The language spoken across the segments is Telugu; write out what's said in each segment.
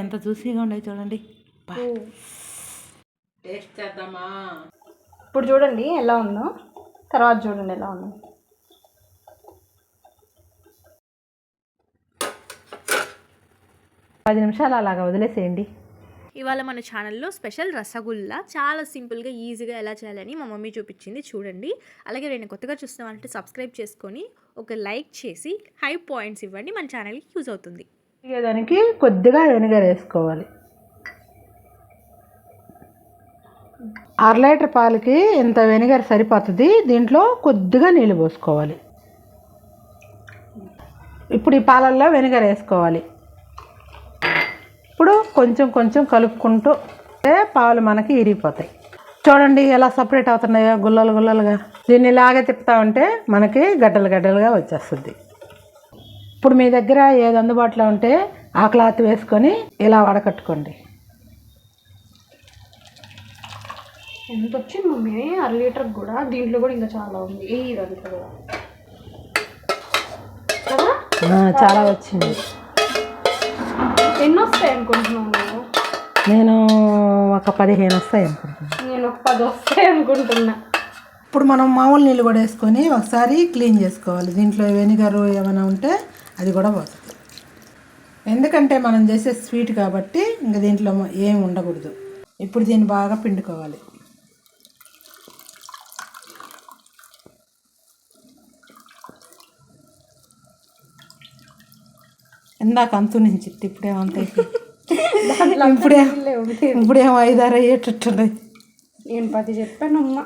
ఎంత జ్యూసీగా ఉన్నాయి చూడండి. టేస్ట్ చేద్దామా? ఇప్పుడు చూడండి ఎలా ఉందో, తర్వాత చూడండి ఎలా ఉందో. పది నిమిషాలు అలాగా వదిలేసేయండి. ఇవాళ మన ఛానల్లో స్పెషల్ రసగుల్లా చాలా సింపుల్గా ఈజీగా ఎలా చేయాలని మా మమ్మీ చూపించింది చూడండి. అలాగే నేను కొత్తగా చూస్తున్నామంటే సబ్స్క్రైబ్ చేసుకొని ఒక లైక్ చేసి హై పాయింట్స్ ఇవ్వండి, మన ఛానల్కి యూజ్ అవుతుంది. దానికి కొద్దిగా వెనిగర్ వేసుకోవాలి. 1/2 లీటర్ పాలకి ఇంత వెనిగర్ సరిపోతుంది. దీంట్లో కొద్దిగా నీళ్ళు పోసుకోవాలి. ఇప్పుడు ఈ పాలల్లో వెనిగర్ వేసుకోవాలి. ఇప్పుడు కొంచెం కొంచెం కలుపుకుంటూ పాలు మనకి ఇరిగిపోతాయి. చూడండి ఎలా సపరేట్ అవుతున్నాయో గుల్లలు గుల్లలుగా. దీన్ని ఇలాగే తిప్పుతా ఉంటే మనకి గడ్డలు గడ్డలుగా వచ్చేస్తుంది. ఇప్పుడు మీ దగ్గర ఏది అందుబాటులో ఉంటే ఆ క్లాత్ వేసుకొని ఇలా వడకట్టుకోండి. ఎంత వచ్చింది మమ్మీ? 1/2 లీటర్ కూడా. దీంట్లో కూడా ఇంకా చాలా ఉంది. ఇదంతా కూడా చాలా వచ్చింది. ఎన్ని వస్తాయి అనుకుంటున్నాను? నేను ఒక 15 వస్తాయి అనుకుంటున్నాను. నేను ఒక 10 వస్తాయి అనుకుంటున్నా. ఇప్పుడు మనం మామూలు నీళ్ళు కూడా వేసుకొని ఒకసారి క్లీన్ చేసుకోవాలి. దీంట్లో వెనిగర్ ఏమైనా ఉంటే అది కూడా పోతుంది. ఎందుకంటే మనం చేసే స్వీట్ కాబట్టి ఇంకా దీంట్లో ఏం ఉండకూడదు. ఇప్పుడు దీన్ని బాగా పిండుకోవాలి. ఇందాక అంతు నుంచి ఇప్పుడేమంతా ఇప్పుడేమో 5-6 అయ్యేటట్టున్నాయి. నేను 10 చెప్పానమ్మా.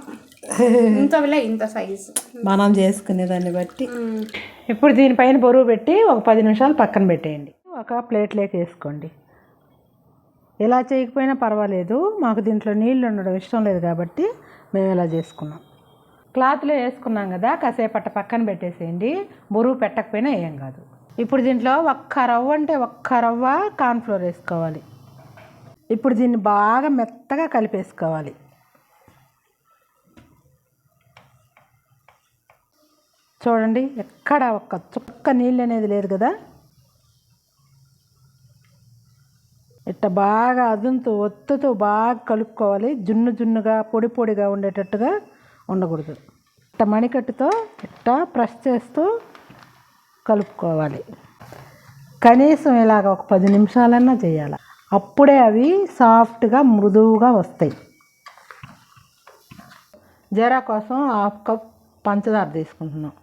ఇంత సైజు మనం చేసుకునే దాన్ని బట్టి. ఇప్పుడు దీనిపైన బరువు పెట్టి ఒక 10 నిమిషాలు పక్కన పెట్టేయండి. ఒక ప్లేట్లోకి వేసుకోండి. ఇలా చేయకపోయినా పర్వాలేదు, మాకు దీంట్లో నీళ్ళు ఉండడం ఇష్టం లేదు కాబట్టి మేము ఇలా చేసుకున్నాం. క్లాత్లో వేసుకున్నాం కదా, కాసేపట్ట పక్కన పెట్టేసేయండి. బరువు పెట్టకపోయినా ఏం కాదు. ఇప్పుడు దీంట్లో ఒక్క రవ్వ కార్న్ఫ్లోర్ వేసుకోవాలి. ఇప్పుడు దీన్ని బాగా మెత్తగా కలిపేసుకోవాలి. చూడండి ఎక్కడ ఒక్క చుక్క నీళ్ళు అనేది లేదు కదా. ఇట్ట బాగా ఒత్తుతూ బాగా కలుపుకోవాలి. జున్నుగా పొడి పొడిగా ఉండేటట్టుగా ఉండకూడదు. ఇట్ట మణికట్టుతో ఇట్ట ప్రెస్ చేస్తూ కలుపుకోవాలి. కనీసం ఇలాగ ఒక 10 నిమిషాలన్నా చేయాలి. అప్పుడే అవి సాఫ్ట్గా మృదువుగా వస్తాయి. జీరా కోసం 1/2 కప్ పంచదార తీసుకుంటున్నాం.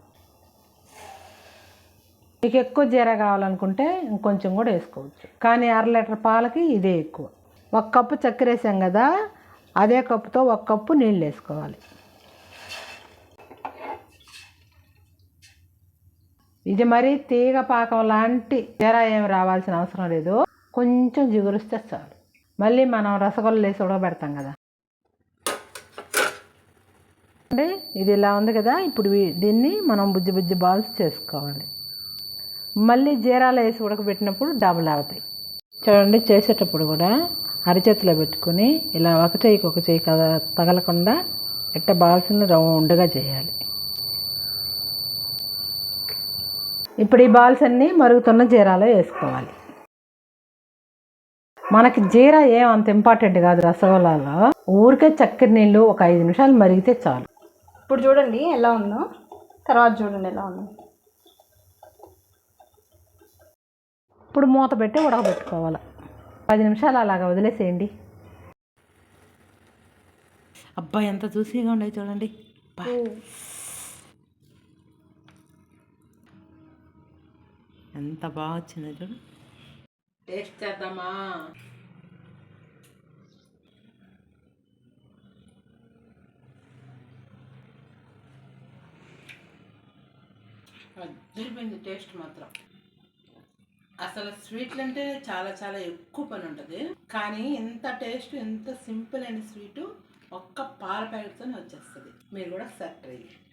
మీకు ఎక్కువ జీరా కావాలనుకుంటే ఇంకొంచెం కూడా వేసుకోవచ్చు, కానీ 1/2 లీటర్ పాలకి ఇదే ఎక్కువ. 1 కప్పు చక్కెర వేసాం కదా, అదే కప్పుతో 1 కప్పు నీళ్ళు వేసుకోవాలి. ఇది మరీ తీగ పాకం లాంటి జీరా ఏమి రావాల్సిన అవసరం లేదు. కొంచెం జిగురుస్తే చాలు. మళ్ళీ మనం రసగుల్లా వేసి ఉడకబెడతాం కదా. అంటే ఇది ఇలా ఉంది కదా. ఇప్పుడు దీన్ని మనం బుజ్జి బాల్స్ చేసుకోవాలి. మళ్ళీ జీరాలో వేసి ఉడకబెట్టినప్పుడు డబుల్ అవుతాయి. చూడండి, చేసేటప్పుడు కూడా అరచేతిలో పెట్టుకుని ఇలా ఒక చెయ్యి తగలకుండా ఇట్ట బాల్స్ని రౌండ్గా చేయాలి. ఇప్పుడు ఈ బాల్స్ అన్నీ మరుగుతున్న జీరాలో వేసుకోవాలి. మనకి జీరా ఏం అంత ఇంపార్టెంట్ కాదు రసగుల్లాలో. ఊరికే చక్కెర నీళ్ళు ఒక 5 నిమిషాలు మరిగితే చాలు. ఇప్పుడు చూడండి ఎలా ఉందో, తర్వాత చూడండి ఎలా ఉందో. ఇప్పుడు మూత పెట్టి ఉడకబెట్టుకోవాలి. 10 నిమిషాలు అలాగా వదిలేసేయండి. అబ్బాయి ఎంత జ్యూసీగా ఉన్నాయి చూడండి. ఎంత బాగా వచ్చిందో చూడు. టేస్ట్ చేద్దామా? అదిరిపోయింది టేస్ట్ మాత్రం. అసలు స్వీట్లు అంటే చాలా చాలా ఎక్కువ పని ఉంటుంది, కానీ ఇంత టేస్ట్, ఇంత సింపుల్ అయిన స్వీటు ఒక్క పాల ప్యాకెట్తోనే వచ్చేస్తుంది. మీరు కూడా ఒకసారి ట్రై చేయండి.